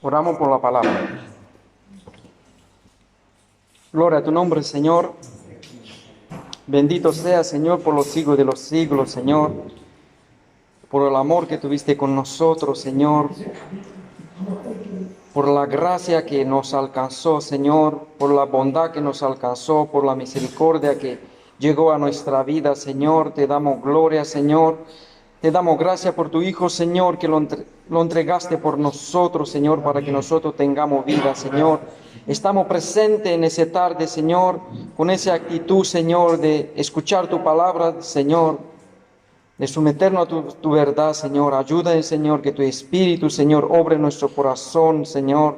Oramos por la palabra. Gloria a tu nombre, Señor. Bendito sea, Señor, por los siglos de los siglos, Señor. Por el amor que tuviste con nosotros, Señor. Por la gracia que nos alcanzó, Señor. Por la bondad que nos alcanzó. Por la misericordia que llegó a nuestra vida, Señor. Te damos gloria, Señor. Te damos gracias por tu Hijo, Señor, que lo entregaste por nosotros, Señor, para que nosotros tengamos vida, Señor. Estamos presentes en esa tarde, Señor, con esa actitud, Señor, de escuchar tu palabra, Señor, de someternos a tu verdad, Señor. Ayúdanos, Señor, que tu Espíritu, Señor, obre en nuestro corazón, Señor.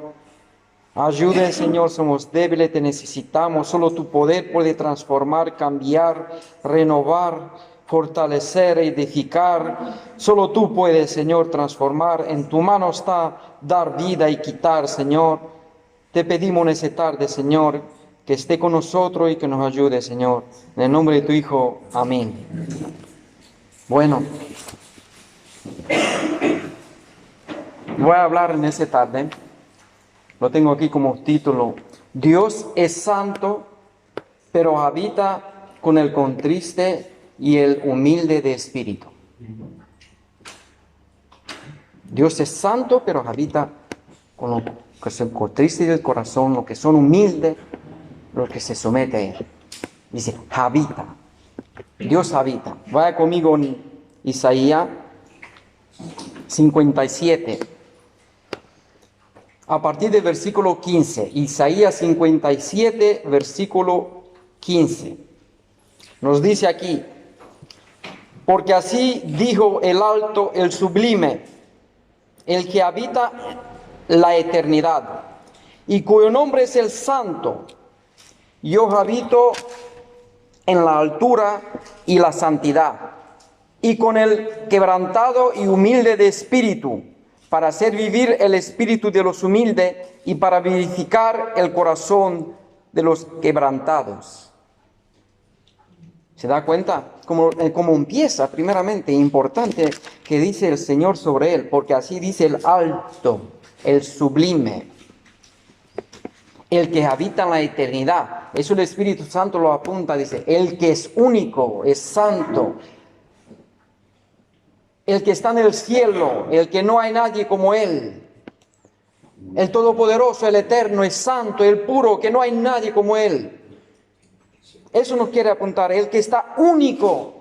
Ayúdanos, Señor, somos débiles, te necesitamos. Solo tu poder puede transformar, cambiar, renovar, fortalecer, edificar. Solo tú puedes, Señor, transformar. En tu mano está dar vida y quitar, Señor. Te pedimos en esta tarde, Señor, que esté con nosotros y que nos ayude, Señor. En el nombre de tu Hijo, amén. Bueno, voy a hablar en esta tarde. Lo tengo aquí como título: Dios es santo, pero habita con el contriste y el humilde de espíritu. Dios es santo, pero habita con los que son contristes del corazón, los que son humildes, los que se someten a Él. Dice, habita. Dios habita. Vaya conmigo en Isaías 57. A partir del versículo 15. Isaías 57, versículo 15. Nos dice aquí: porque así dijo el alto, el sublime, el que habita la eternidad, y cuyo nombre es el santo. Yo habito en la altura y la santidad, y con el quebrantado y humilde de espíritu, para hacer vivir el espíritu de los humildes y para vivificar el corazón de los quebrantados. ¿Se da cuenta? Como empieza, primeramente, importante que dice el Señor sobre Él, porque así dice el alto, el sublime, el que habita en la eternidad. Eso el Espíritu Santo lo apunta, dice, el que es único, es santo, el que está en el cielo, el que no hay nadie como Él, el todopoderoso, el eterno, es santo, el puro, que no hay nadie como Él. Eso nos quiere apuntar, el que está único.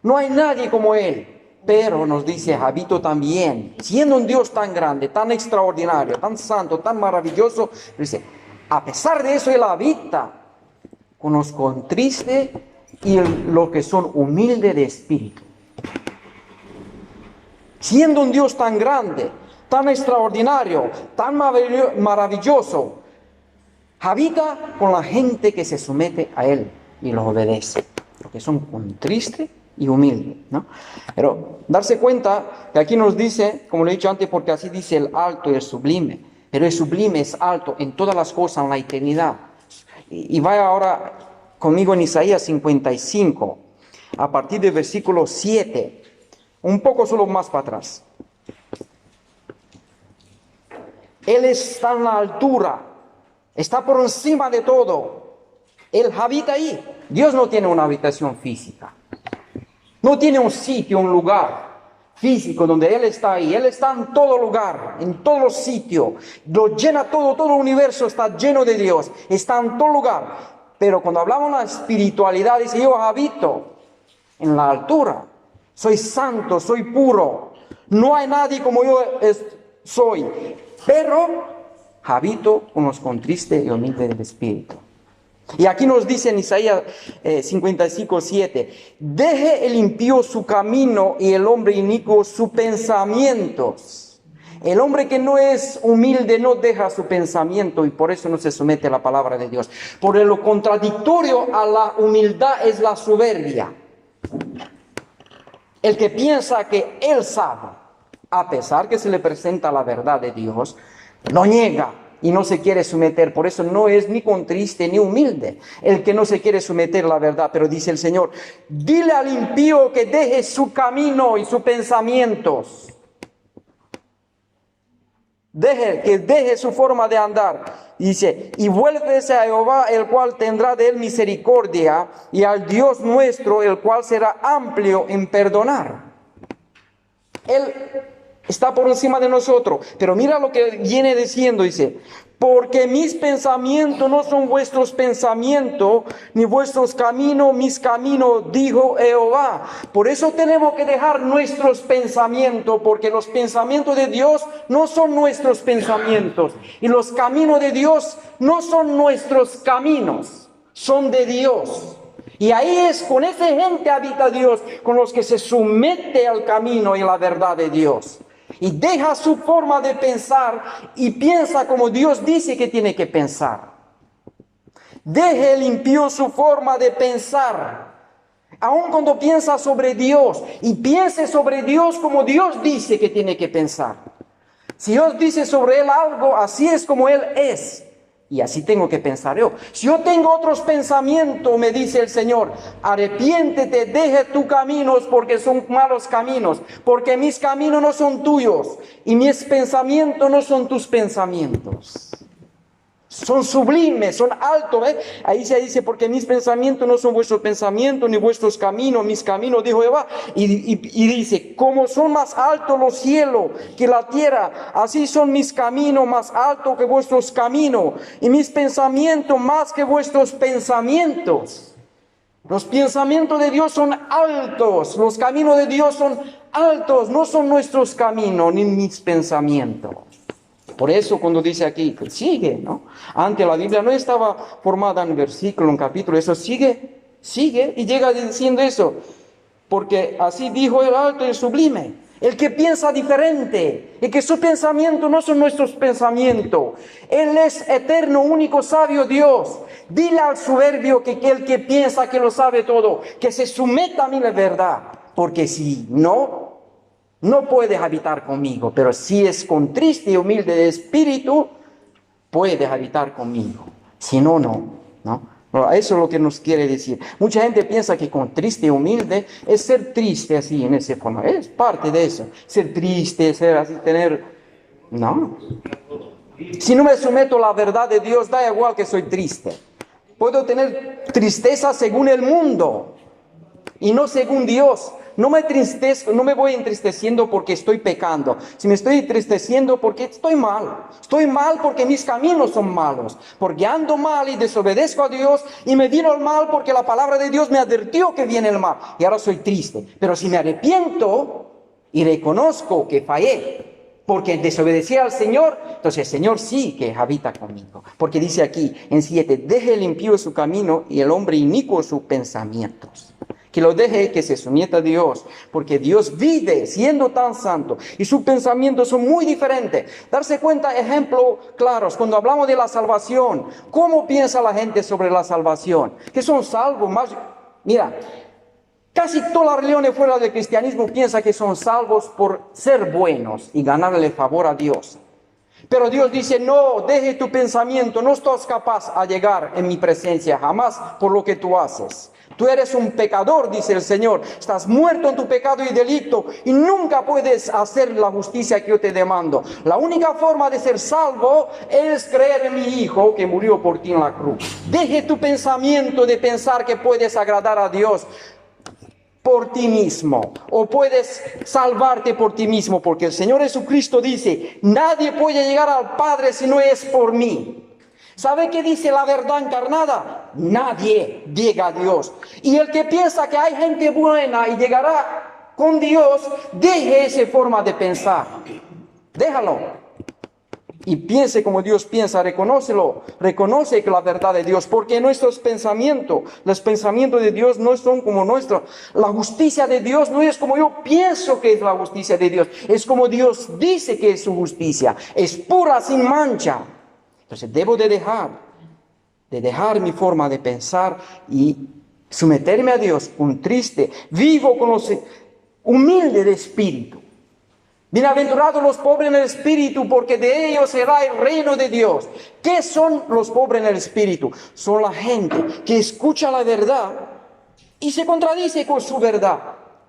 No hay nadie como Él. Pero nos dice, habito también, siendo un Dios tan grande, tan extraordinario, tan santo, tan maravilloso, dice, a pesar de eso Él habita con los contristes y los que son humildes de espíritu. Siendo un Dios tan grande, tan extraordinario, tan maravilloso, habita con la gente que se somete a Él y los obedece, los que son contristes y humildes, ¿no? Pero darse cuenta que aquí nos dice, como lo he dicho antes, porque así dice el alto y el sublime, pero el sublime es alto en todas las cosas, en la eternidad. Y vaya ahora conmigo en Isaías 55, a partir del versículo 7, un poco solo más para atrás. Él está en la altura, está por encima de todo. Él habita ahí. Dios no tiene una habitación física. No tiene un sitio, un lugar físico donde Él está ahí. Él está en todo lugar, en todos los sitios. Lo llena todo el universo está lleno de Dios. Está en todo lugar. Pero cuando hablamos de la espiritualidad, dice, yo habito en la altura. Soy santo, soy puro. No hay nadie como yo soy. Pero habito con los contristes y humildes del espíritu. Y aquí nos dice en Isaías 55, 7, deje el impío su camino y el hombre inicuo sus pensamientos. El hombre que no es humilde no deja su pensamiento y por eso no se somete a la palabra de Dios. Por lo contradictorio a la humildad es la soberbia. El que piensa que él sabe, a pesar que se le presenta la verdad de Dios, lo niega y no se quiere someter. Por eso no es ni contriste ni humilde el que no se quiere someter a la verdad. Pero dice el Señor, dile al impío que deje su camino y sus pensamientos. que deje su forma de andar. Dice, y vuélvese a Jehová, el cual tendrá de él misericordia, y al Dios nuestro, el cual será amplio en perdonar. Él está por encima de nosotros. Pero mira lo que viene diciendo, dice, porque mis pensamientos no son vuestros pensamientos, ni vuestros caminos mis caminos, dijo Jehová. Por eso tenemos que dejar nuestros pensamientos, porque los pensamientos de Dios no son nuestros pensamientos, y los caminos de Dios no son nuestros caminos, son de Dios. Y ahí es, con esa gente habita Dios, con los que se somete al camino y la verdad de Dios. Y deja su forma de pensar y piensa como Dios dice que tiene que pensar. Deje el impío su forma de pensar, aun cuando piensa sobre Dios, y piense sobre Dios como Dios dice que tiene que pensar. Si Dios dice sobre él algo, así es como él es. Y así tengo que pensar yo. Si yo tengo otros pensamientos, me dice el Señor, arrepiéntete, deje tus caminos porque son malos caminos, porque mis caminos no son tuyos y mis pensamientos no son tus pensamientos. Son sublimes, son altos. Ahí se dice, porque mis pensamientos no son vuestros pensamientos, ni vuestros caminos, mis caminos, dijo Jehová. Y dice, como son más altos los cielos que la tierra, así son mis caminos más altos que vuestros caminos, y mis pensamientos más que vuestros pensamientos. Los pensamientos de Dios son altos, los caminos de Dios son altos, no son nuestros caminos ni mis pensamientos. Por eso cuando dice aquí, pues sigue, ¿no? Antes la Biblia no estaba formada en versículo, en capítulo, eso sigue, y llega diciendo eso, porque así dijo el alto y el sublime, el que piensa diferente, y que sus pensamientos no son nuestros pensamientos. Él es eterno, único, sabio Dios. Dile al soberbio que el que piensa que lo sabe todo, que se someta a mí la verdad, porque si no puedes habitar conmigo, pero si es con triste y humilde de espíritu, puedes habitar conmigo. Si no, no. Eso es lo que nos quiere decir. Mucha gente piensa que con triste y humilde es ser triste así, en ese forma. Es parte de eso. Ser triste, ser así, tener... No. Si no me someto a la verdad de Dios, da igual que soy triste. Puedo tener tristeza según el mundo y no según Dios. No me entristezco, no me voy entristeciendo porque estoy pecando. Si me estoy entristeciendo porque estoy mal. Estoy mal porque mis caminos son malos. Porque ando mal y desobedezco a Dios y me vino el mal porque la palabra de Dios me advirtió que viene el mal. Y ahora soy triste. Pero si me arrepiento y reconozco que fallé porque desobedecí al Señor, entonces el Señor sí que habita conmigo. Porque dice aquí en 7, deje el impío su camino y el hombre inicuo sus pensamientos. Que lo deje, que se someta a Dios, porque Dios vive siendo tan santo y sus pensamientos son muy diferentes. Darse cuenta, ejemplos claros, cuando hablamos de la salvación, ¿cómo piensa la gente sobre la salvación? Que son salvos más... Mira, casi todas las religiones fuera del cristianismo piensan que son salvos por ser buenos y ganarle favor a Dios. Pero Dios dice, no, deje tu pensamiento, no estás capaz a llegar en mi presencia jamás por lo que tú haces. Tú eres un pecador, dice el Señor, estás muerto en tu pecado y delito y nunca puedes hacer la justicia que yo te demando. La única forma de ser salvo es creer en mi Hijo que murió por ti en la cruz. Deje tu pensamiento de pensar que puedes agradar a Dios por ti mismo, o puedes salvarte por ti mismo, porque el Señor Jesucristo dice, nadie puede llegar al Padre si no es por mí. ¿Sabe qué dice la verdad encarnada? Nadie llega a Dios. Y el que piensa que hay gente buena y llegará con Dios, deje esa forma de pensar. Déjalo. Y piense como Dios piensa, reconoce que la verdad de Dios, porque nuestros pensamientos, los pensamientos de Dios no son como nuestros. La justicia de Dios no es como yo pienso que es la justicia de Dios, es como Dios dice que es su justicia, es pura, sin mancha. Entonces debo de dejar mi forma de pensar y someterme a Dios, un triste, vivo con los humilde de espíritu. Bienaventurados los pobres en el espíritu, porque de ellos será el reino de Dios. ¿Qué son los pobres en el espíritu? Son la gente que escucha la verdad y se contradice con su verdad.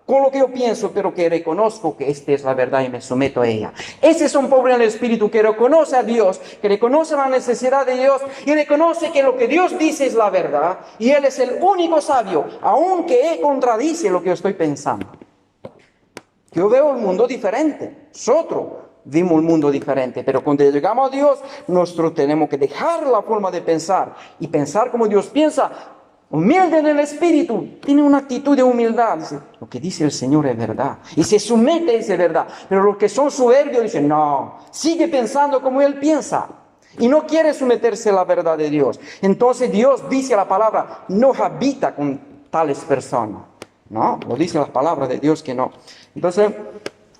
con lo que yo pienso, pero que reconozco que esta es la verdad y me someto a ella. Ese es un pobre en el espíritu que reconoce a Dios, que reconoce la necesidad de Dios y reconoce que lo que Dios dice es la verdad y Él es el único sabio, aunque Él contradice lo que yo estoy pensando. Yo veo el mundo diferente, nosotros vimos un mundo diferente, pero cuando llegamos a Dios, nosotros tenemos que dejar la forma de pensar y pensar como Dios piensa. Humilde en el espíritu, tiene una actitud de humildad. Dice, lo que dice el Señor es verdad. Y se somete a esa verdad. Pero los que son soberbios dicen, no, sigue pensando como Él piensa. Y no quiere someterse a la verdad de Dios. Entonces Dios dice la palabra, no habita con tales personas. No, lo dice las palabras de Dios que no. Entonces,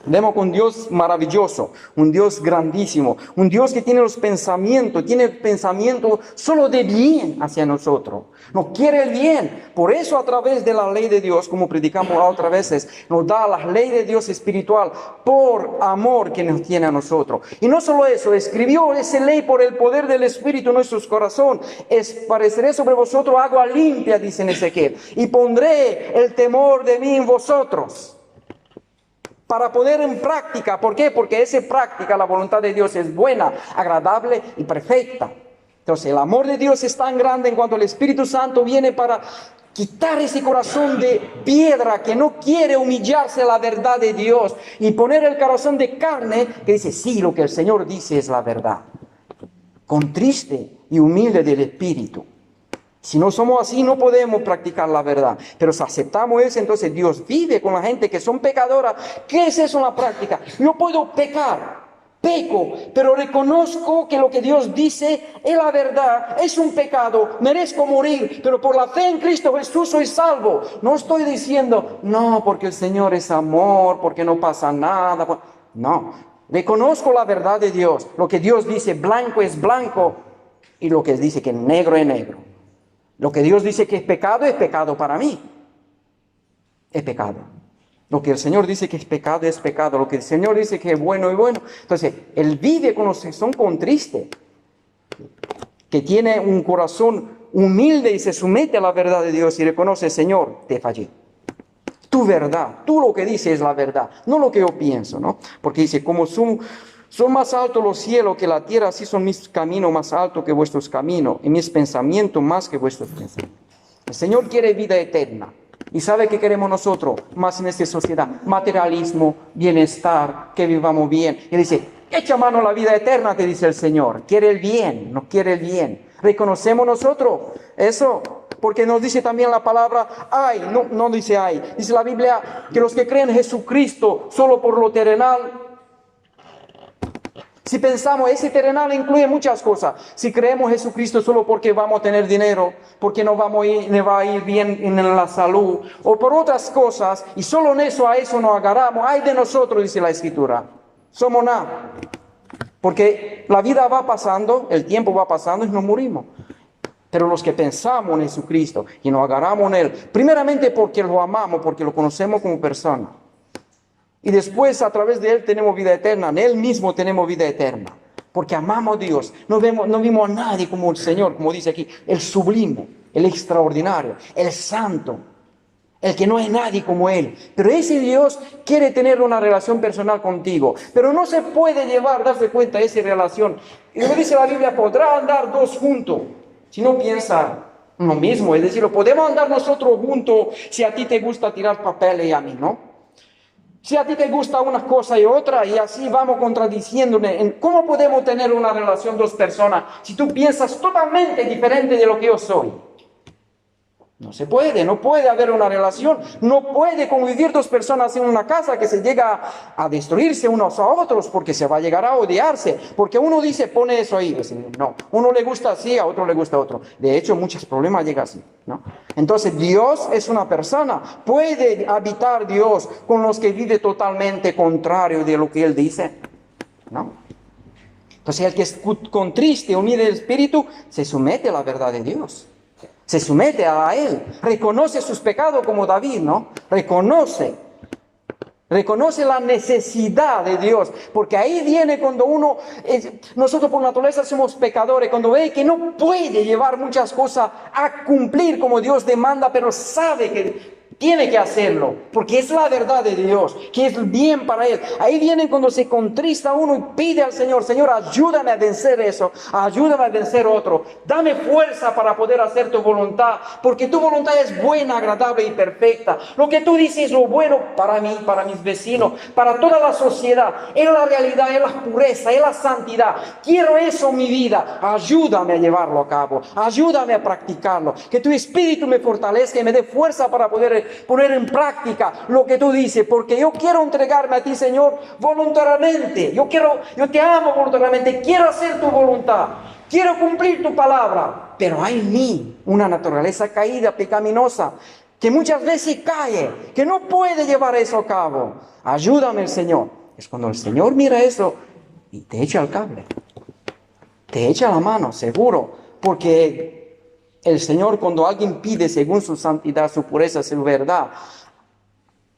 vemos con un Dios maravilloso, un Dios grandísimo, un Dios que tiene los pensamientos, tiene pensamiento solo de bien hacia nosotros. Nos quiere el bien. Por eso a través de la ley de Dios, como predicamos otras veces, nos da la ley de Dios espiritual por amor que nos tiene a nosotros. Y no solo eso, escribió esa ley por el poder del Espíritu en nuestros corazones. Esparceré sobre vosotros agua limpia, dice en Ezequiel, y pondré el temor de mí en vosotros. Para poner en práctica, ¿por qué? Porque esa práctica, la voluntad de Dios es buena, agradable y perfecta. Entonces el amor de Dios es tan grande en cuanto el Espíritu Santo viene para quitar ese corazón de piedra que no quiere humillarse a la verdad de Dios y poner el corazón de carne que dice, sí, lo que el Señor dice es la verdad. Contriste y humilde del Espíritu. Si no somos así, no podemos practicar la verdad. Pero si aceptamos eso, entonces Dios vive con la gente que son pecadoras. ¿Qué es eso en la práctica? Yo puedo pecar, peco, pero reconozco que lo que Dios dice es la verdad, es un pecado, merezco morir, pero por la fe en Cristo Jesús soy salvo. No estoy diciendo, no, porque el Señor es amor, porque no pasa nada. No, reconozco la verdad de Dios. Lo que Dios dice, blanco es blanco, y lo que dice que negro es negro. Lo que Dios dice que es pecado para mí. Es pecado. Lo que el Señor dice que es pecado. Lo que el Señor dice que es bueno es bueno. Entonces, Él vive con los que son contristes, que tiene un corazón humilde y se somete a la verdad de Dios y reconoce, Señor, te fallé. Tu verdad, tú lo que dices es la verdad, no lo que yo pienso, ¿no? Porque dice, como son más altos los cielos que la tierra, así son mis caminos más altos que vuestros caminos, y mis pensamientos más que vuestros pensamientos. El Señor quiere vida eterna. ¿Y sabe qué queremos nosotros más en esta sociedad? Materialismo, bienestar, que vivamos bien. Y dice, echa mano a la vida eterna, te dice el Señor. Quiere el bien, nos quiere el bien. ¿Reconocemos nosotros eso? Porque nos dice también la palabra, ay, no dice ay. Dice la Biblia que los que creen en Jesucristo solo por lo terrenal. Si pensamos, ese terrenal incluye muchas cosas. Si creemos en Jesucristo solo porque vamos a tener dinero, porque nos va a ir bien en la salud, o por otras cosas, y solo en eso, a eso nos agarramos, ay de nosotros, dice la Escritura. Somos nada. Porque la vida va pasando, el tiempo va pasando y nos morimos. Pero los que pensamos en Jesucristo y nos agarramos en Él, primeramente porque lo amamos, porque lo conocemos como persona. Y después a través de Él tenemos vida eterna, en Él mismo tenemos vida eterna. Porque amamos a Dios, no vimos a nadie como el Señor, como dice aquí, el sublime, el extraordinario, el santo, el que no hay nadie como Él. Pero ese Dios quiere tener una relación personal contigo. Pero no se puede darse cuenta de esa relación. Y como dice la Biblia, podrá andar dos juntos, si no piensa lo mismo. Es decir, podemos andar nosotros juntos si a ti te gusta tirar papeles y a mí no. Si a ti te gusta una cosa y otra, y así vamos contradiciéndole. ¿Cómo podemos tener una relación dos personas si tú piensas totalmente diferente de lo que yo soy? No se puede, no puede haber una relación. No puede convivir dos personas en una casa que se llega a destruirse unos a otros porque se va a llegar a odiarse. Porque uno dice, pone eso ahí. No, uno le gusta así, a otro le gusta otro. De hecho, muchos problemas llegan así, ¿no? Entonces, Dios es una persona. Puede habitar Dios con los que vive totalmente contrario de lo que Él dice, ¿no? Entonces, el que es contriste, humilde el espíritu, se somete a la verdad de Dios. Se somete a Él, reconoce sus pecados como David, ¿no? Reconoce la necesidad de Dios, porque ahí viene cuando nosotros por naturaleza somos pecadores, cuando ve que no puede llevar muchas cosas a cumplir como Dios demanda, pero sabe que Tiene que hacerlo, porque es la verdad de Dios, que es bien para él. Ahí viene cuando se contrista uno y pide al Señor, Señor, ayúdame a vencer eso, ayúdame a vencer otro. Dame fuerza para poder hacer tu voluntad, porque tu voluntad es buena, agradable y perfecta. Lo que tú dices es lo bueno para mí, para mis vecinos, para toda la sociedad. Es la realidad, es la pureza, es la santidad. Quiero eso en mi vida. Ayúdame a llevarlo a cabo, ayúdame a practicarlo. Que tu espíritu me fortalezca y me dé fuerza para poder poner en práctica lo que tú dices, porque yo quiero entregarme a ti, Señor, voluntariamente. Yo te amo voluntariamente, quiero hacer tu voluntad, quiero cumplir tu palabra, pero hay en mí una naturaleza caída, pecaminosa, que muchas veces cae, que no puede llevar eso a cabo. Ayúdame, Señor. Es cuando el Señor mira eso y te echa el cable, te echa la mano, seguro, porque el Señor, cuando alguien pide según su santidad, su pureza, su verdad,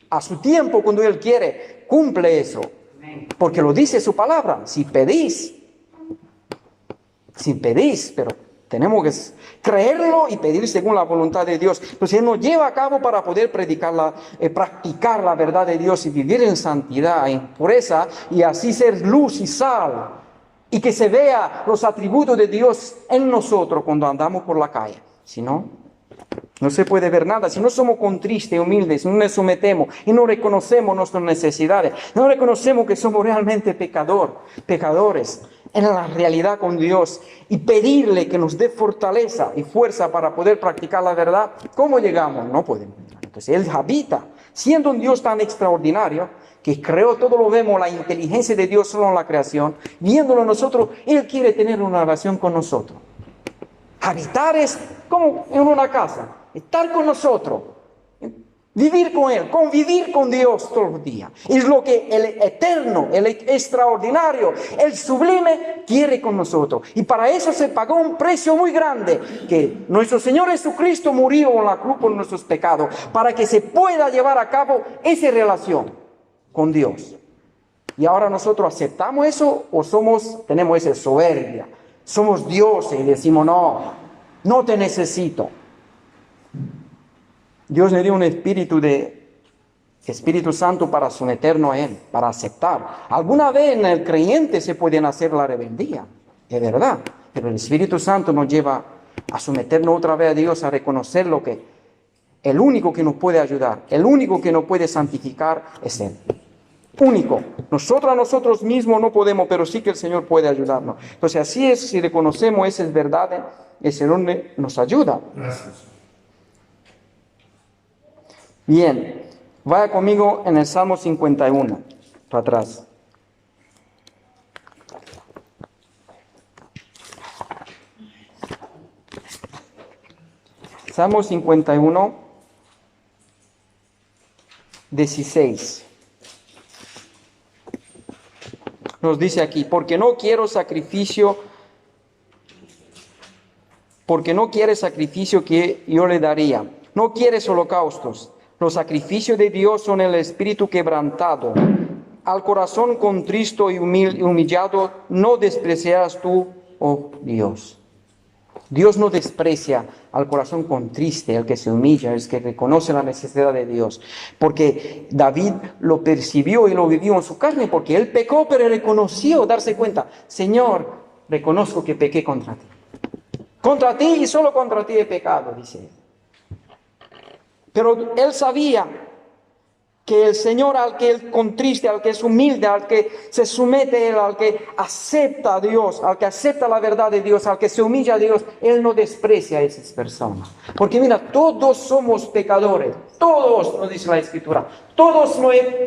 a su tiempo, cuando Él quiere, cumple eso. Porque lo dice su palabra. Si pedís, pero tenemos que creerlo y pedir según la voluntad de Dios. Entonces Él nos lleva a cabo para poder practicar la verdad de Dios y vivir en santidad, en pureza, y así ser luz y sal. Y que se vea los atributos de Dios en nosotros cuando andamos por la calle. Si no, no se puede ver nada. Si no somos contristes y humildes, no nos sometemos y no reconocemos nuestras necesidades, no reconocemos que somos realmente pecadores en la realidad con Dios, y pedirle que nos dé fortaleza y fuerza para poder practicar la verdad, ¿cómo llegamos? No podemos. Entonces Él habita, siendo un Dios tan extraordinario, que creó todo, lo vemos, la inteligencia de Dios solo en la creación, viéndolo nosotros, Él quiere tener una relación con nosotros. Habitar es como en una casa, estar con nosotros, vivir con Él, convivir con Dios todos los días. Es lo que el eterno, el extraordinario, el sublime quiere con nosotros. Y para eso se pagó un precio muy grande, que nuestro Señor Jesucristo murió en la cruz por nuestros pecados, para que se pueda llevar a cabo esa relación con Dios. Y ahora nosotros aceptamos eso o tenemos esa soberbia. Somos dioses y decimos, no te necesito. Dios le dio un Espíritu Santo para someternos a Él, para aceptar. Alguna vez en el creyente se puede hacer la rebeldía, es verdad, pero el Espíritu Santo nos lleva a someternos otra vez a Dios, a reconocer lo que el único que nos puede ayudar, el único que nos puede santificar es Él. Único. Nosotros a nosotros mismos no podemos, pero sí que el Señor puede ayudarnos. Entonces así es, si reconocemos esas verdades, ese donde nos ayuda. Gracias. Bien, vaya conmigo en el Salmo 51, para atrás. Salmo 51, 16. Nos dice aquí, porque no quiere sacrificio que yo le daría. No quieres holocaustos. Los sacrificios de Dios son el espíritu quebrantado. Al corazón contristo y humillado no despreciarás tú, oh Dios. Dios no desprecia al corazón contriste, al que se humilla, el que reconoce la necesidad de Dios. Porque David lo percibió y lo vivió en su carne, porque él pecó, pero reconoció, darse cuenta, Señor, reconozco que pequé contra ti. Contra ti y solo contra ti he pecado, dice él. Pero él sabía que el Señor, al que él contriste, al que es humilde, al que se somete a Él, al que acepta a Dios, al que acepta la verdad de Dios, al que se humilla a Dios, Él no desprecia a esas personas. Porque mira, todos somos pecadores, todos, nos dice la Escritura, todos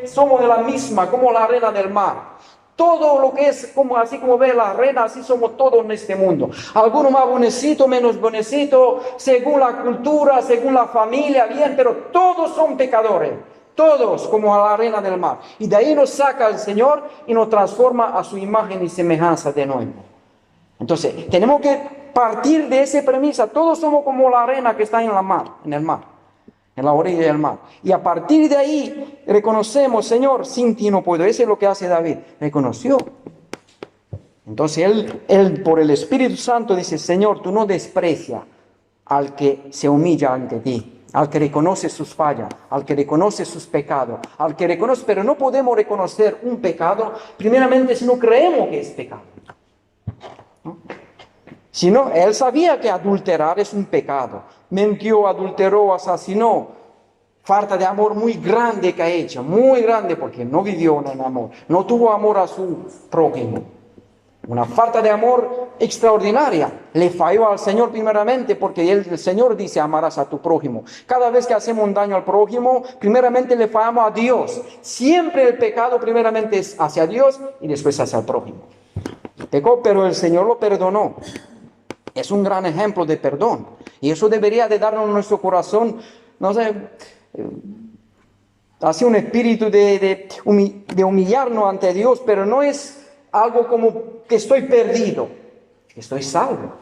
somos de la misma, como la arena del mar. Todo lo que es, así como ve la arena, así somos todos en este mundo. Algunos más bonecitos, menos bonecitos, según la cultura, según la familia, bien, pero todos son pecadores. Todos como a la arena del mar. Y de ahí nos saca el Señor y nos transforma a su imagen y semejanza de nuevo. Entonces, tenemos que partir de esa premisa. Todos somos como la arena que está en el mar, en la orilla del mar. Y a partir de ahí reconocemos, Señor, sin ti no puedo. Eso es lo que hace David. Reconoció. Entonces, él por el Espíritu Santo dice, Señor, tú no desprecias al que se humilla ante ti. al que reconoce sus fallas, al que reconoce sus pecados, al que reconoce, pero no podemos reconocer un pecado, primeramente si no creemos que es pecado. ¿No? Si no, él sabía que adulterar es un pecado, mintió, adulteró, asesinó, falta de amor muy grande que ha hecho, muy grande, porque no vivió en amor, no tuvo amor a su prójimo. Una falta de amor extraordinaria. Le falló al Señor primeramente porque el Señor dice amarás a tu prójimo. Cada vez que hacemos un daño al prójimo, primeramente le fallamos a Dios. Siempre el pecado primeramente es hacia Dios y después hacia el prójimo. Pecó, pero el Señor lo perdonó. Es un gran ejemplo de perdón. Y eso debería de darnos en nuestro corazón, no sé, así un espíritu de humillarnos ante Dios, pero no es algo como que estoy perdido, estoy salvo,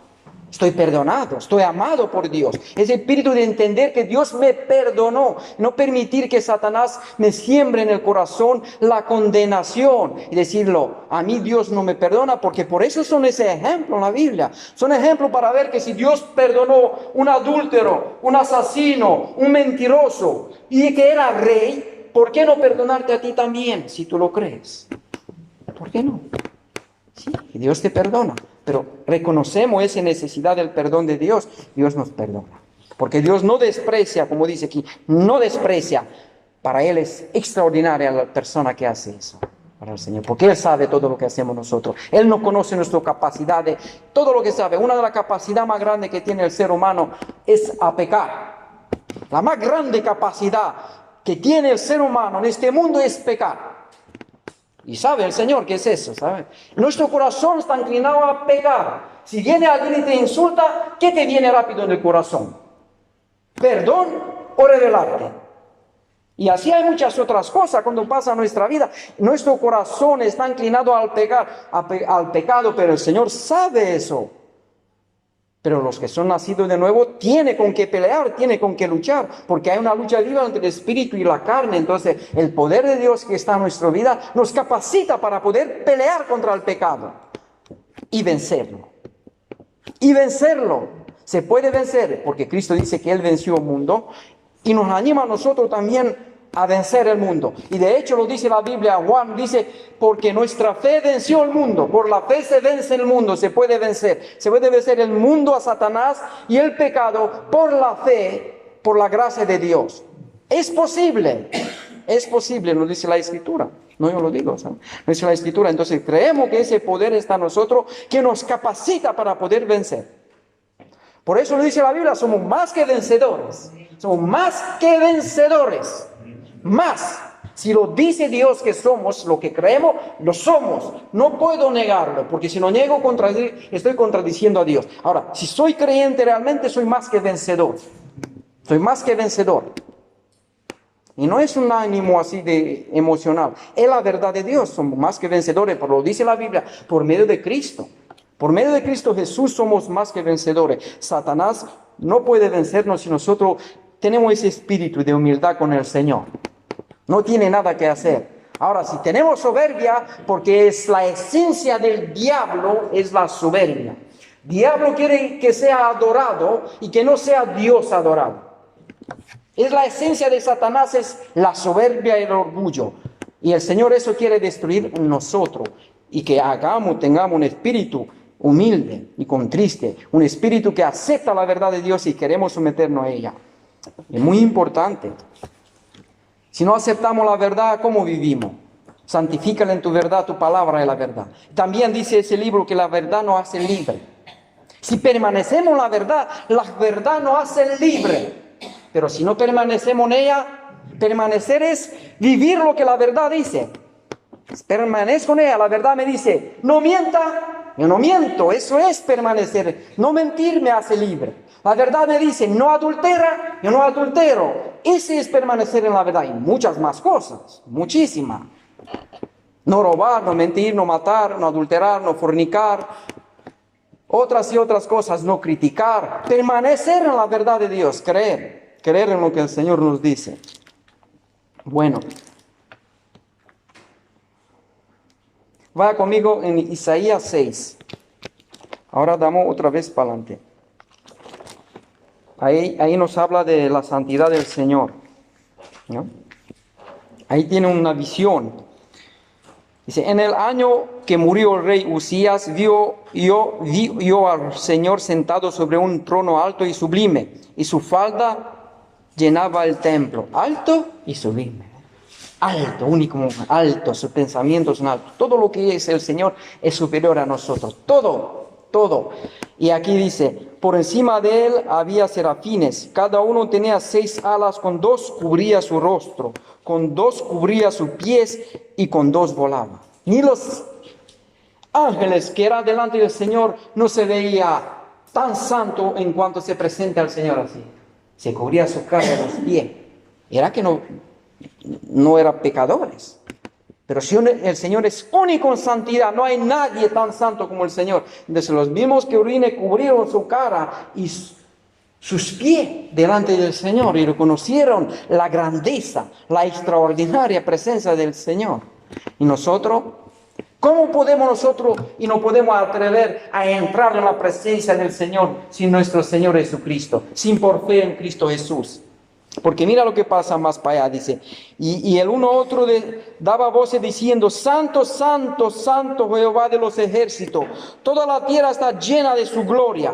estoy perdonado, estoy amado por Dios. Ese espíritu de entender que Dios me perdonó, no permitir que Satanás me siembre en el corazón la condenación y decirlo, a mí Dios no me perdona, porque por eso son ese ejemplo en la Biblia. Son ejemplos para ver que si Dios perdonó un adúltero, un asesino, un mentiroso y que era rey, ¿por qué no perdonarte a ti también si tú lo crees? ¿Por qué no? Sí, Dios te perdona, pero reconocemos esa necesidad del perdón de Dios, Dios nos perdona. Porque Dios no desprecia, como dice aquí, no desprecia. Para Él es extraordinaria la persona que hace eso, para el Señor, porque Él sabe todo lo que hacemos nosotros. Él no conoce nuestra capacidad de todo lo que sabe. Una de las capacidades más grandes que tiene el ser humano es a pecar. La más grande capacidad que tiene el ser humano en este mundo es pecar. Y sabe el Señor qué es eso, ¿sabe? Nuestro corazón está inclinado a pecar. Si viene alguien y te insulta, ¿qué te viene rápido en el corazón? ¿Perdón o rebelarte? Y así hay muchas otras cosas cuando pasa en nuestra vida. Nuestro corazón está inclinado al pecado, pero el Señor sabe eso. Pero los que son nacidos de nuevo tienen con qué pelear, tienen con qué luchar, porque hay una lucha viva entre el espíritu y la carne. Entonces, el poder de Dios que está en nuestra vida nos capacita para poder pelear contra el pecado y vencerlo. Y vencerlo. Se puede vencer, porque Cristo dice que Él venció el mundo y nos anima a nosotros también a vencer el mundo. Y de hecho lo dice la Biblia, Juan dice, porque nuestra fe venció el mundo. Por la fe se vence el mundo, se puede vencer. Se puede vencer el mundo, a Satanás y el pecado por la fe, por la gracia de Dios. Es posible, nos dice la Escritura. No yo lo digo, ¿sabes? Nos dice la Escritura. Entonces creemos que ese poder está en nosotros, que nos capacita para poder vencer. Por eso lo dice la Biblia, somos más que vencedores. Somos más que vencedores. Más, si lo dice Dios que somos lo que creemos, lo somos. No puedo negarlo, porque si lo niego, estoy contradiciendo a Dios. Ahora, si soy creyente realmente, soy más que vencedor. Soy más que vencedor. Y no es un ánimo así de emocional. Es la verdad de Dios, somos más que vencedores, pero lo dice la Biblia, por medio de Cristo. Por medio de Cristo Jesús somos más que vencedores. Satanás no puede vencernos si nosotros tenemos ese espíritu de humildad con el Señor. No tiene nada que hacer. Ahora, si tenemos soberbia, porque es la esencia del diablo, es la soberbia. Diablo quiere que sea adorado y que no sea Dios adorado. Es la esencia de Satanás, es la soberbia y el orgullo. Y el Señor eso quiere destruir en nosotros. Y que tengamos un espíritu humilde y contriste. Un espíritu que acepta la verdad de Dios y queremos someternos a ella. Es muy importante. Si no aceptamos la verdad, ¿cómo vivimos? Santifícala en tu verdad, tu palabra es la verdad. También dice ese libro que la verdad nos hace libre. Si permanecemos en la verdad nos hace libre. Pero si no permanecemos en ella, permanecer es vivir lo que la verdad dice. Permanezco en ella, la verdad me dice, no mienta, yo no miento, eso es permanecer. No mentir me hace libre. La verdad me dice, no adultera, yo no adultero. Ese es permanecer en la verdad. Y muchas más cosas, muchísimas. No robar, no mentir, no matar, no adulterar, no fornicar. Otras y otras cosas, no criticar. Permanecer en la verdad de Dios, creer en lo que el Señor nos dice. Bueno. Vaya conmigo en Isaías 6. Ahora damos otra vez para adelante. ahí nos habla de la santidad del Señor, ¿no? Ahí tiene una visión. Dice, en el año que murió el rey Usías, vi yo al Señor sentado sobre un trono alto y sublime, y su falda llenaba el templo. Alto y sublime. Alto, único, alto, sus pensamientos son altos. Todo lo que es el Señor es superior a nosotros. Todo. Y aquí dice, por encima de él había serafines. Cada uno tenía 6 alas, con 2 cubría su rostro, con 2 cubría sus pies y con 2 volaba. Ni los ángeles que eran delante del Señor no se veía tan santo en cuanto se presenta al Señor así. Se cubría su cara y los pies. Era que no eran pecadores. Pero si el Señor es único en santidad, no hay nadie tan santo como el Señor. Entonces los mismos que cubrieron su cara y sus pies delante del Señor y reconocieron la grandeza, la extraordinaria presencia del Señor. Y nosotros, ¿cómo podemos nosotros y no podemos atrever a entrar en la presencia del Señor sin nuestro Señor Jesucristo, sin por fe en Cristo Jesús? Porque mira lo que pasa más para allá, dice, y el uno otro daba voces diciendo, Santo, Santo, Santo Jehová de los ejércitos, toda la tierra está llena de su gloria.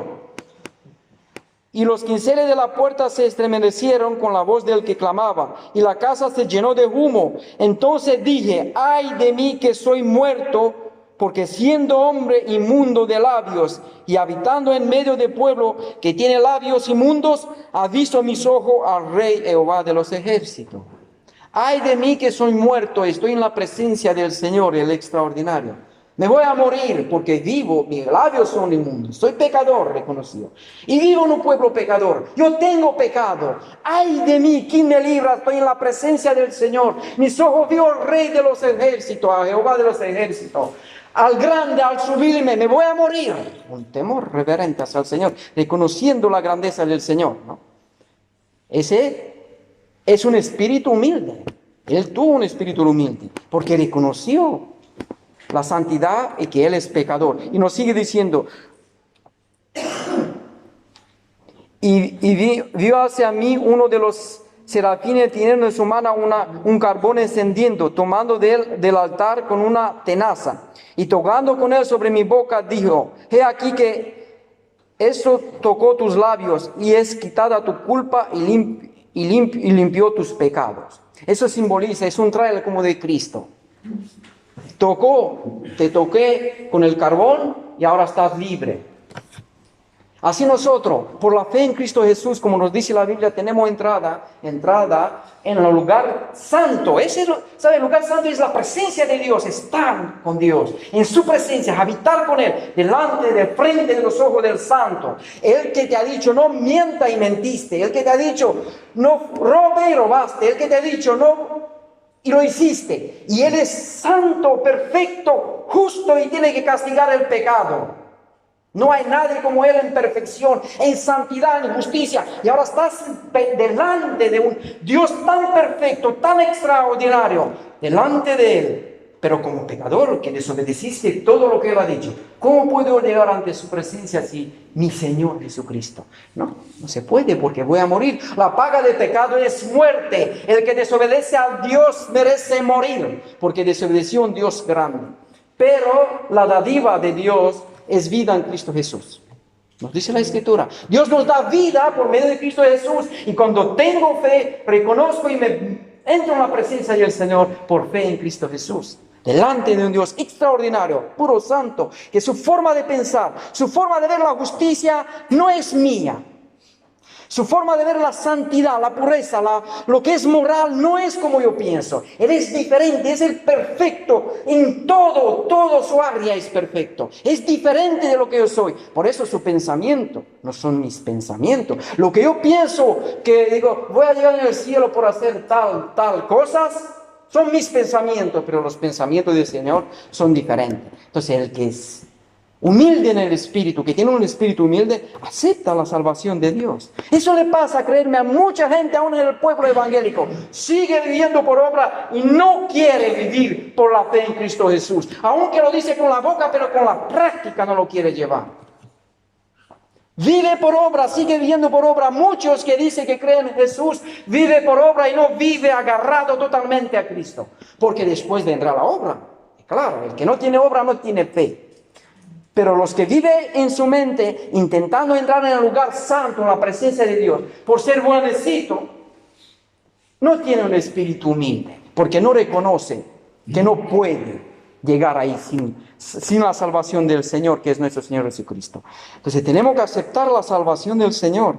Y los quinceles de la puerta se estremecieron con la voz del que clamaba, y la casa se llenó de humo. Entonces dije, ay de mí que soy muerto, porque siendo hombre inmundo de labios y habitando en medio de pueblo que tiene labios inmundos, ha visto mis ojos al Rey Jehová de los ejércitos. Ay de mí que soy muerto, estoy en la presencia del Señor, el extraordinario. Me voy a morir porque vivo, mis labios son inmundos. Soy pecador reconocido. Y vivo en un pueblo pecador. Yo tengo pecado. Ay de mí, ¿quién me libra? Estoy en la presencia del Señor. Mis ojos vio al Rey de los ejércitos, a Jehová de los ejércitos. Al grande, al sublime, me voy a morir. Un temor reverente hacia el Señor, reconociendo la grandeza del Señor, ¿no? Ese es un espíritu humilde. Él tuvo un espíritu humilde, porque reconoció la santidad y que Él es pecador. Y nos sigue diciendo, y vio hacia mí uno de los serafines teniendo en su mano un carbón encendiendo, tomando del altar con una tenaza, y tocando con él sobre mi boca, dijo, he aquí que eso tocó tus labios, y es quitada tu culpa y limpió tus pecados. Eso simboliza, es un traje como de Cristo. Te toqué con el carbón y ahora estás libre. Así nosotros, por la fe en Cristo Jesús, como nos dice la Biblia, tenemos entrada en el lugar santo. ¿Sabe? El lugar santo es la presencia de Dios, estar con Dios, en su presencia, habitar con Él, de frente de los ojos del santo. El que te ha dicho, no mienta y mentiste. El que te ha dicho, no robe y robaste. El que te ha dicho, no, y lo hiciste. Y Él es santo, perfecto, justo y tiene que castigar el pecado. No hay nadie como Él en perfección, en santidad, en justicia. Y ahora estás delante de un Dios tan perfecto, tan extraordinario, delante de Él. Pero como pecador que desobedeciste todo lo que Él ha dicho, ¿cómo puedo llegar ante su presencia si mi Señor Jesucristo? No se puede porque voy a morir. La paga del pecado es muerte. El que desobedece a Dios merece morir porque desobedeció a un Dios grande. Pero la dádiva de Dios es vida en Cristo Jesús. Nos dice la Escritura. Dios nos da vida por medio de Cristo Jesús. Y cuando tengo fe, reconozco y me entro en la presencia del Señor por fe en Cristo Jesús. Delante de un Dios extraordinario, puro santo, que su forma de pensar, su forma de ver la justicia no es mía. Su forma de ver la santidad, la pureza, lo que es moral, no es como yo pienso. Él es diferente, es el perfecto en todo su área es perfecto. Es diferente de lo que yo soy. Por eso su pensamiento no son mis pensamientos. Lo que yo pienso, que digo, voy a llegar en el cielo por hacer tal cosas, son mis pensamientos, pero los pensamientos del Señor son diferentes. Entonces el que es humilde en el espíritu, que tiene un espíritu humilde, acepta la salvación de Dios. Eso le pasa, a creerme, a mucha gente aún en el pueblo evangélico. Sigue viviendo por obra y no quiere vivir por la fe en Cristo Jesús. Aunque lo dice con la boca, pero con la práctica no lo quiere llevar. Vive por obra, sigue viviendo por obra. Muchos que dicen que creen en Jesús, vive por obra y no vive agarrado totalmente a Cristo. Porque después vendrá la obra. Claro, el que no tiene obra no tiene fe. Pero los que viven en su mente intentando entrar en el lugar santo, en la presencia de Dios, por ser buenecito, no tiene un espíritu humilde, porque no reconoce que no puede llegar ahí sin la salvación del Señor, que es nuestro Señor Jesucristo. Entonces tenemos que aceptar la salvación del Señor,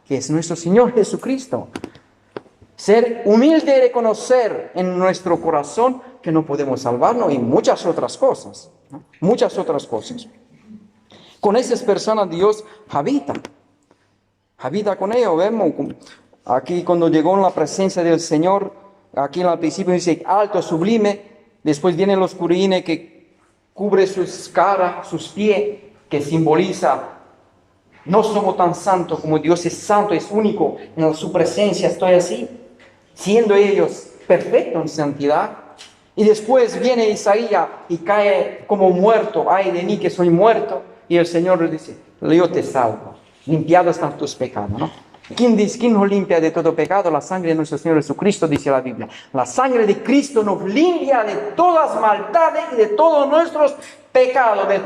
que es nuestro Señor Jesucristo. Ser humilde y reconocer en nuestro corazón que no podemos salvarnos y muchas otras cosas, ¿no? Muchas otras cosas. Con esas personas Dios habita con ellos. Vemos aquí cuando llegó en la presencia del Señor, aquí al principio dice alto, sublime, después vienen los querubines que cubre sus caras, sus pies, que simboliza no somos tan santos como Dios es santo, es único, en su presencia estoy así, siendo ellos perfectos en santidad. Y después viene Isaías y cae como muerto, ay de mí que soy muerto. Y el Señor le dice, yo te salvo, limpiados están tus pecados, ¿no? ¿Quién nos limpia de todo pecado? La sangre de nuestro Señor Jesucristo, dice la Biblia. La sangre de Cristo nos limpia de todas maldades y de todos nuestros pecados, de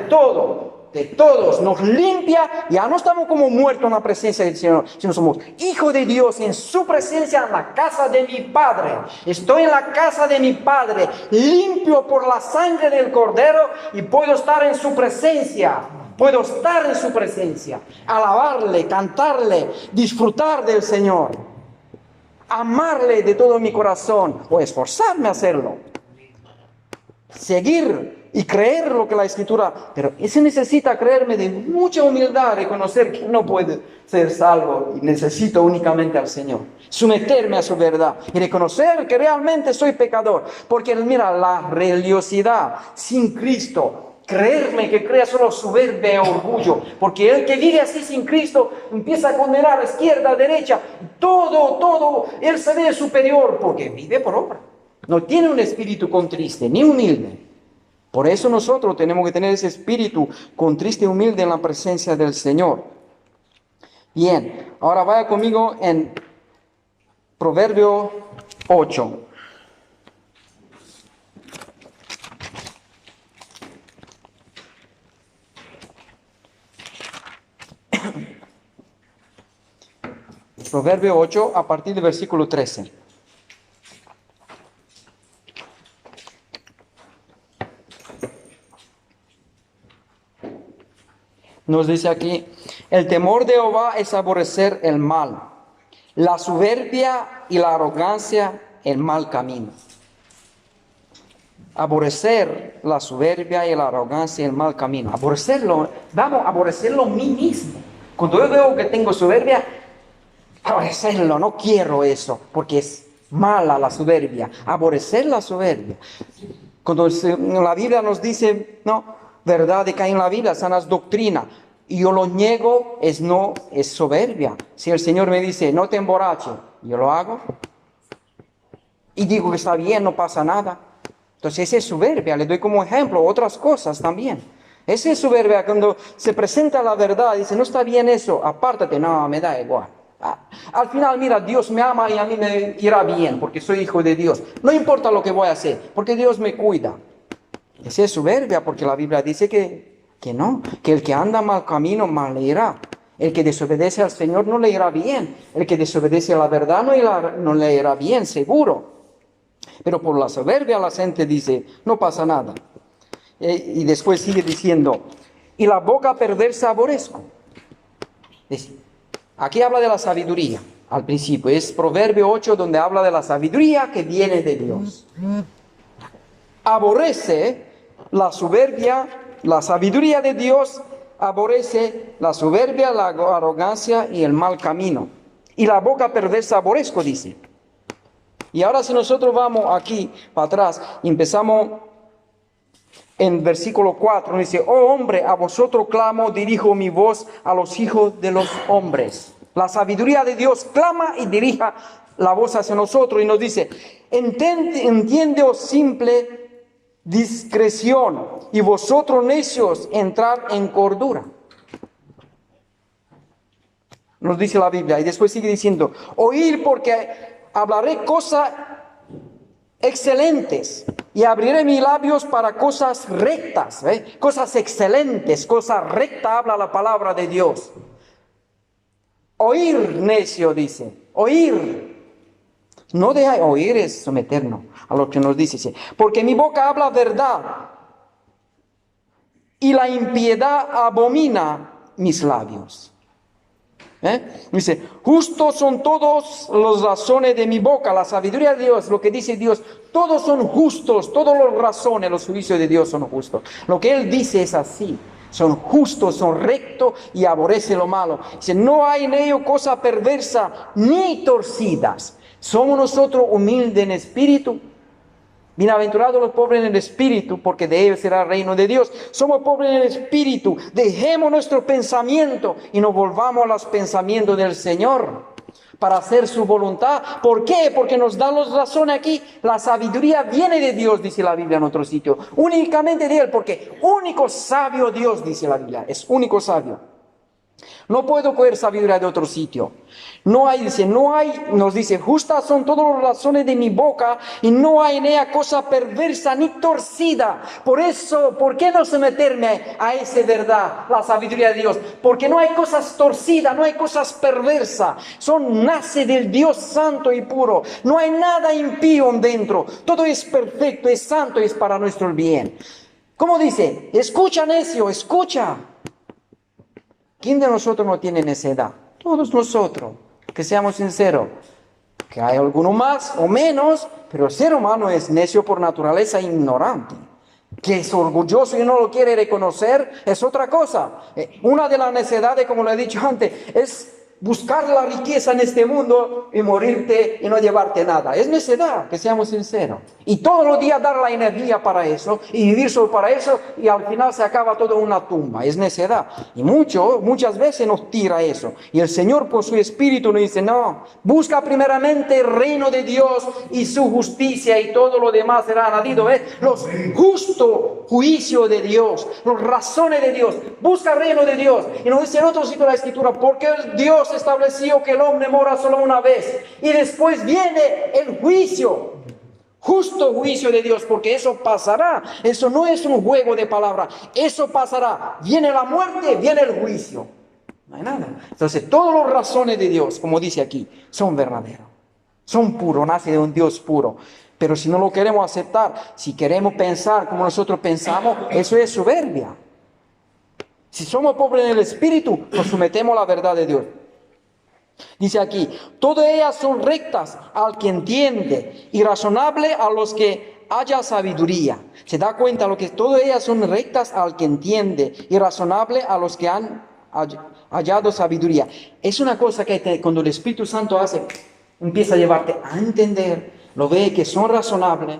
todos, nos limpia. Ya no estamos como muertos en la presencia del Señor, sino somos hijos de Dios en su presencia en la casa de mi Padre. Estoy en la casa de mi Padre, limpio por la sangre del Cordero y puedo estar en su presencia. Puedo estar en su presencia, alabarle, cantarle, disfrutar del Señor, amarle de todo mi corazón o esforzarme a hacerlo. Seguir y creer lo que la Escritura, pero se necesita creerme de mucha humildad, reconocer que no puedo ser salvo y necesito únicamente al Señor, someterme a su verdad y reconocer que realmente soy pecador, porque mira, la religiosidad sin Cristo, creerme que crea solo soberbia y orgullo, porque el que vive así sin Cristo empieza a condenar a izquierda, a derecha, todo, él se ve superior porque vive por obra. No tiene un espíritu contriste ni humilde. Por eso nosotros tenemos que tener ese espíritu contriste y humilde en la presencia del Señor. Bien, ahora vaya conmigo en Proverbio 8. Proverbio 8 a partir del versículo 13. Nos dice aquí, el temor de Jehová es aborrecer el mal, la soberbia y la arrogancia el mal camino. Aborrecer la soberbia y la arrogancia y el mal camino. Aborrecerlo, vamos a aborrecerlo a mí mismo. Cuando yo veo que tengo soberbia, aborrecerlo, no quiero eso, porque es mala la soberbia. Aborrecer la soberbia. Cuando la Biblia nos dice, no, verdad que hay en la Biblia, sanas doctrinas, y yo lo niego, es soberbia. Si el Señor me dice, no te emborraches, yo lo hago. Y digo que está bien, no pasa nada. Entonces esa es soberbia, le doy como ejemplo otras cosas también. Esa es soberbia cuando se presenta la verdad, dice, no está bien eso, apártate, no, me da igual. Al final, mira, Dios me ama y a mí me irá bien, porque soy hijo de Dios. No importa lo que voy a hacer, porque Dios me cuida. Esa es soberbia, porque la Biblia dice que no, que el que anda mal camino, mal le irá. El que desobedece al Señor no le irá bien. El que desobedece a la verdad no le irá bien, seguro. Pero por la soberbia la gente dice, no pasa nada. Y después sigue diciendo, y la boca perversa aborrezco. Aquí habla de la sabiduría, al principio. Es Proverbio 8 donde habla de la sabiduría que viene de Dios. Aborrece la soberbia, la sabiduría de Dios, aborrece la soberbia, la arrogancia y el mal camino. Y la boca perversa aborrezco, dice. Y ahora si nosotros vamos aquí para atrás y empezamos en versículo 4, dice, oh hombre, a vosotros clamo, dirijo mi voz a los hijos de los hombres. La sabiduría de Dios clama y dirija la voz hacia nosotros y nos dice, entiende, oh simple discreción, y vosotros necios entrad en cordura. nos dice la Biblia. Y después sigue diciendo, oír porque hablaré cosas excelentes y abriré mis labios para cosas rectas, cosas excelentes, cosas rectas habla la palabra de Dios. Oír, necio, dice, oír. No deja oír, es someternos a lo que nos dice. Porque mi boca habla verdad y la impiedad abomina mis labios. Dice, justos son todos los razones de mi boca, la sabiduría de Dios, lo que dice Dios, todos son justos, todos los razones, los juicios de Dios son justos. Lo que Él dice es así, son justos, son rectos y aborrece lo malo. Dice, no hay en ellos cosa perversa ni torcidas. Somos nosotros humildes en espíritu. Bienaventurados los pobres en el espíritu, porque de ellos será el reino de Dios. Somos pobres en el espíritu. Dejemos nuestro pensamiento y nos volvamos a los pensamientos del Señor para hacer su voluntad. ¿Por qué? Porque nos dan las razones aquí. La sabiduría viene de Dios, dice la Biblia en otro sitio. Únicamente de Él, porque único sabio Dios, dice la Biblia. Es único sabio. No puedo coger sabiduría de otro sitio. No hay, nos dice, justas son todas las razones de mi boca y no hay en ella cosa perversa ni torcida. Por eso, ¿por qué no someterme a esa verdad, la sabiduría de Dios? Porque no hay cosas torcidas, no hay cosas perversas. Nace del Dios santo y puro. No hay nada impío dentro. Todo es perfecto, es santo y es para nuestro bien. ¿Cómo dice? Escucha, necio, escucha. ¿Quién de nosotros no tiene necedad? Todos nosotros, que seamos sinceros. Que hay alguno más o menos, pero el ser humano es necio por naturaleza, ignorante. Que es orgulloso y no lo quiere reconocer, es otra cosa. Una de las necedades, como lo he dicho antes, es buscar la riqueza en este mundo y morirte y no llevarte nada. Es necedad, que seamos sinceros. Y todos los días dar la energía para eso y vivir solo para eso y al final se acaba todo en una tumba. Es necedad. Y muchas veces nos tira eso. Y el Señor por su Espíritu nos dice, no, busca primeramente el reino de Dios y su justicia y todo lo demás será añadido. Los justos juicios de Dios, las razones de Dios. Busca el reino de Dios. Y nos dice en otro sitio de la Escritura, porque Dios estableció que el hombre mora solo una vez y después viene el juicio, justo juicio de Dios, porque eso pasará. Eso no es un juego de palabras, eso pasará. Viene la muerte, viene el juicio, no hay nada. Entonces todas las razones de Dios, como dice aquí, son verdaderas, son puros, nace de un Dios puro. Pero si no lo queremos aceptar, si queremos pensar como nosotros pensamos, eso es soberbia. Si somos pobres en el espíritu, nos sometemos a la verdad de Dios. Dice aquí, todas ellas son rectas al que entiende y razonable a los que haya sabiduría. Se da cuenta lo que todas ellas son rectas al que entiende y razonable a los que han hallado sabiduría. Es una cosa que cuando el Espíritu Santo empieza a llevarte a entender, lo ve que son razonables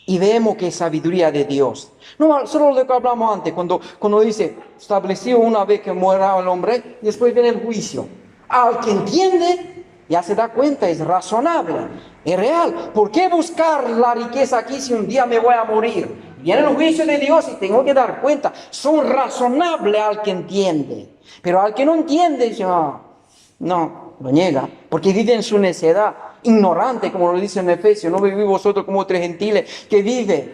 y vemos que es sabiduría de Dios. No solo lo que hablamos antes, cuando dice, establecido una vez que muera el hombre, y después viene el juicio. Al que entiende, ya se da cuenta, es razonable, es real. ¿Por qué buscar la riqueza aquí si un día me voy a morir? Viene el juicio de Dios y tengo que dar cuenta. Son razonables al que entiende. Pero al que no entiende, dice, no, lo niega. Porque vive en su necedad, ignorante, como lo dice en Efesios. No vivís vosotros como tres gentiles que vive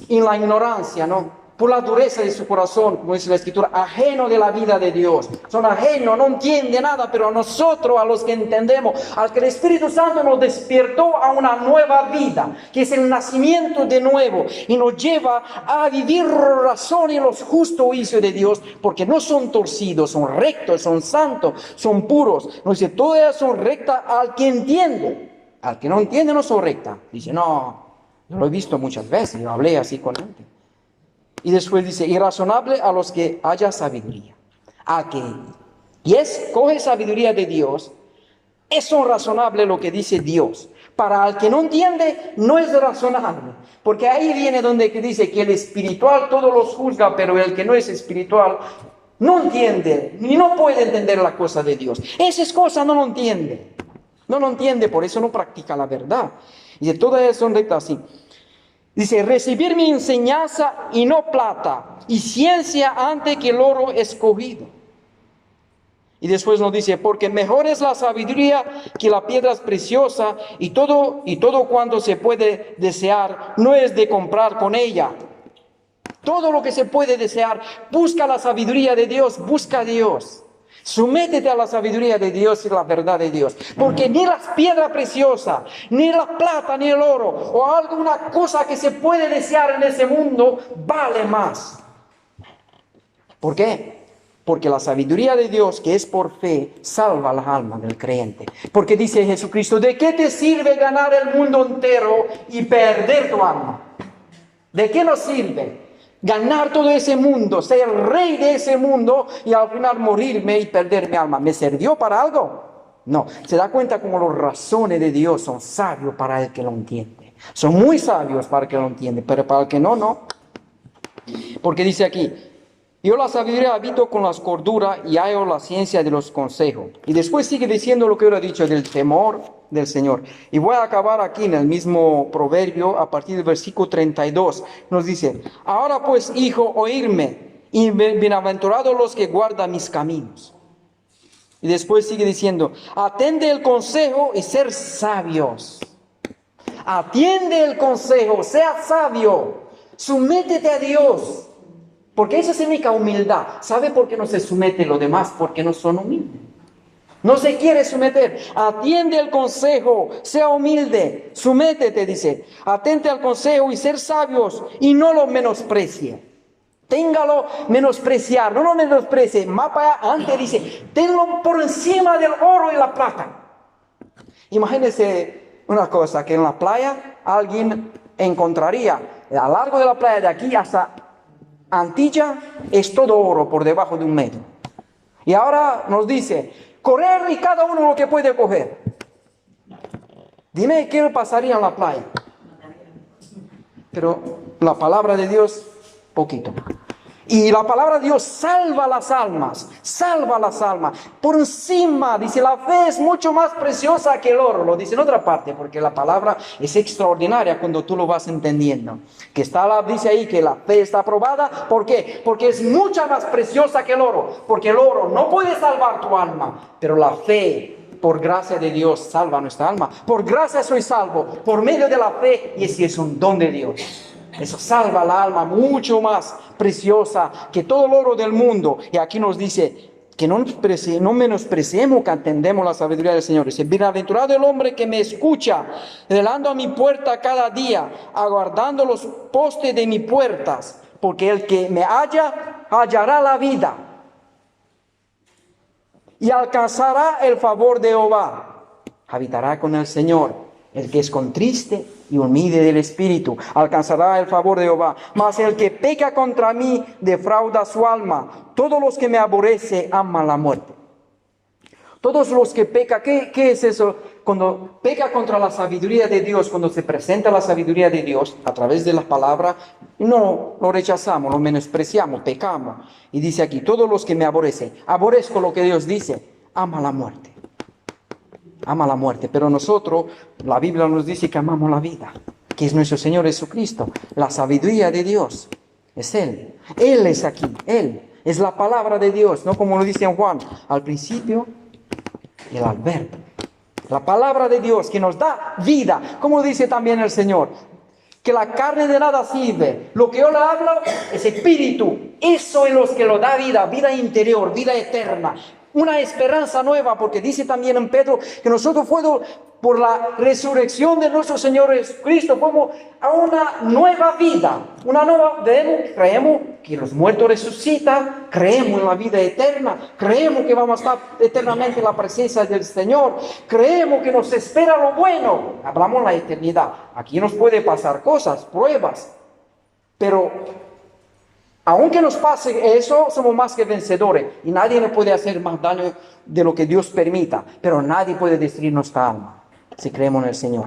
en la ignorancia, ¿no? Por la dureza de su corazón, como dice la Escritura, ajeno de la vida de Dios. Son ajenos, no entienden nada, pero a nosotros, a los que entendemos, al que el Espíritu Santo nos despertó a una nueva vida, que es el nacimiento de nuevo, y nos lleva a vivir razón en los justos juicios de Dios, porque no son torcidos, son rectos, son santos, son puros. Nos dice, todas ellas son rectas al que entiende. Al que no entiende no son rectas. Dice, no, yo lo he visto muchas veces, yo hablé así con gente. Y después dice, irrazonable a los que haya sabiduría. Coge sabiduría de Dios, eso es razonable lo que dice Dios. Para el que no entiende, no es razonable. Porque ahí viene donde dice que el espiritual todos los juzga, pero el que no es espiritual no entiende, ni no puede entender la cosa de Dios. Esas cosas no lo entiende. No lo entiende, por eso no practica la verdad. Y de todas ellas son rectas así. Dice, recibir mi enseñanza y no plata, y ciencia antes que el oro escogido. Y después nos dice, porque mejor es la sabiduría que la piedra es preciosa, y todo cuanto se puede desear no es de comprar con ella. Todo lo que se puede desear, busca la sabiduría de Dios, busca a Dios. Sométete a la sabiduría de Dios y la verdad de Dios. Porque ni la piedra preciosa, ni la plata, ni el oro, o alguna cosa que se puede desear en ese mundo, vale más. ¿Por qué? Porque la sabiduría de Dios, que es por fe, salva las almas del creyente. Porque dice Jesucristo, ¿de qué te sirve ganar el mundo entero y perder tu alma? ¿De qué nos sirve ganar todo ese mundo, ser rey de ese mundo y al final morirme y perder mi alma? ¿Me sirvió para algo? No. Se da cuenta como las razones de Dios son sabios para el que lo entiende. Son muy sabios para el que lo entiende, pero para el que no, no. Porque dice aquí, yo la sabiduría habito con las corduras y hallo la ciencia de los consejos. Y después sigue diciendo lo que yo he dicho del temor del Señor. Y voy a acabar aquí en el mismo proverbio a partir del versículo 32. Nos dice, ahora pues, hijo, oírme, y bienaventurados los que guardan mis caminos. Y después sigue diciendo, atende el consejo y ser sabios. Atiende el consejo, sea sabio, sométete a Dios. Porque eso significa humildad. ¿Sabe por qué no se somete los demás? Porque no son humildes. No se quiere someter. Atiende el consejo, sea humilde, sométete, dice. Atente al consejo y ser sabios y no lo menosprecie. Téngalo menospreciar, no lo menosprecie. Más para allá, antes dice, tenlo por encima del oro y la plata. Imagínense una cosa, que en la playa alguien encontraría, a lo largo de la playa de aquí hasta Antilla, es todo oro por debajo de 1 metro. Y ahora nos dice, correr y cada uno lo que puede coger. Dime qué pasaría en la playa. Pero la palabra de Dios, poquito. Y la palabra de Dios salva las almas, salva las almas. Por encima, dice, la fe es mucho más preciosa que el oro. Lo dice en otra parte, porque la palabra es extraordinaria cuando tú lo vas entendiendo. Que dice ahí que la fe está aprobada. ¿Por qué? Porque es mucha más preciosa que el oro. Porque el oro no puede salvar tu alma, pero la fe, por gracia de Dios, salva nuestra alma. Por gracia soy salvo, por medio de la fe, y ese es un don de Dios. Eso salva la alma mucho más preciosa que todo el oro del mundo. Y aquí nos dice que no menospreciemos, que atendemos la sabiduría del Señor. Dice, bienaventurado el hombre que me escucha, velando a mi puerta cada día, aguardando los postes de mis puertas, porque el que me halla, hallará la vida y alcanzará el favor de Jehová. Habitará con el Señor. El que es contriste y humilde del espíritu alcanzará el favor de Jehová. Mas el que peca contra mí defrauda su alma. Todos los que me aborrecen aman la muerte. Todos los que pecan, ¿qué es eso? Cuando peca contra la sabiduría de Dios, cuando se presenta la sabiduría de Dios a través de la palabra, no lo rechazamos, lo menospreciamos, pecamos. Y dice aquí, todos los que me aborrecen, aborrezco lo que Dios dice, ama la muerte. Ama la muerte, pero nosotros, la Biblia nos dice que amamos la vida, que es nuestro Señor Jesucristo. La sabiduría de Dios es Él. Él es aquí, Él es la palabra de Dios, no como lo dice en Juan, al principio el Alberto. La palabra de Dios que nos da vida, como dice también el Señor, que la carne de nada sirve. Lo que yo le hablo es espíritu. Eso es lo que lo da vida, vida interior, vida eterna. Una esperanza nueva, porque dice también en Pedro que nosotros fuimos por la resurrección de nuestro Señor Jesucristo, fuimos a una nueva vida, creemos que los muertos resucitan, creemos en la vida eterna, creemos que vamos a estar eternamente en la presencia del Señor, creemos que nos espera lo bueno, hablamos de la eternidad. Aquí nos puede pasar cosas, pruebas, pero aunque nos pase eso, somos más que vencedores. Y nadie nos puede hacer más daño de lo que Dios permita. Pero nadie puede destruir nuestra alma si creemos en el Señor.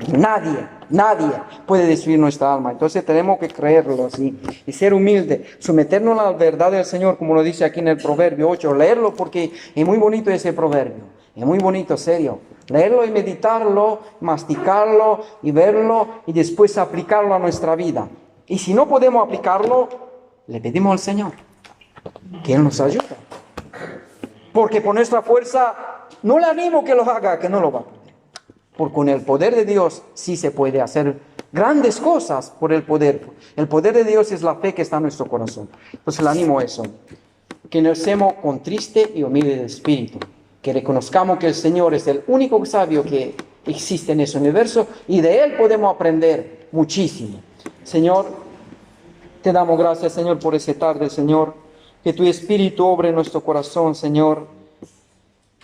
Nadie puede destruir nuestra alma. Entonces tenemos que creerlo así. Y ser humilde. Someternos a la verdad del Señor, como lo dice aquí en el Proverbio 8. Leerlo porque es muy bonito ese proverbio. Es muy bonito, serio. Leerlo y meditarlo, masticarlo y verlo y después aplicarlo a nuestra vida. Y si no podemos aplicarlo, le pedimos al Señor que Él nos ayude. Porque por nuestra fuerza no le animo que lo haga, que no lo va a poder. Porque con el poder de Dios sí se puede hacer grandes cosas por el poder. El poder de Dios es la fe que está en nuestro corazón. Entonces le animo a eso. Que nos seamos con triste y humilde de espíritu. Que reconozcamos que el Señor es el único sabio que existe en ese universo y de Él podemos aprender muchísimo. Señor, te damos gracias, Señor, por esta tarde, Señor. Que tu Espíritu obre en nuestro corazón, Señor.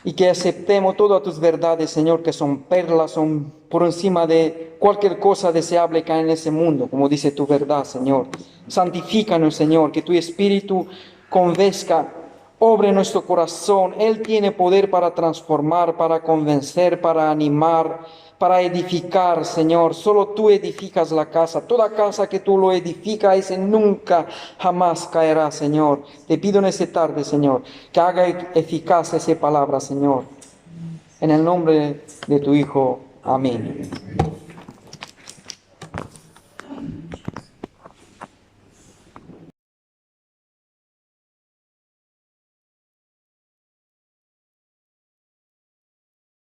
Y que aceptemos todas tus verdades, Señor, que son perlas, son por encima de cualquier cosa deseable que hay en ese mundo, como dice tu verdad, Señor. Santifícanos, Señor, que tu Espíritu convenzca, obre en nuestro corazón. Él tiene poder para transformar, para convencer, para animar, para edificar, Señor. Solo tú edificas la casa. Toda casa que tú lo edificas, ese nunca, jamás caerá, Señor. Te pido en esta tarde, Señor, que haga eficaz esa palabra, Señor. En el nombre de tu Hijo. Amén.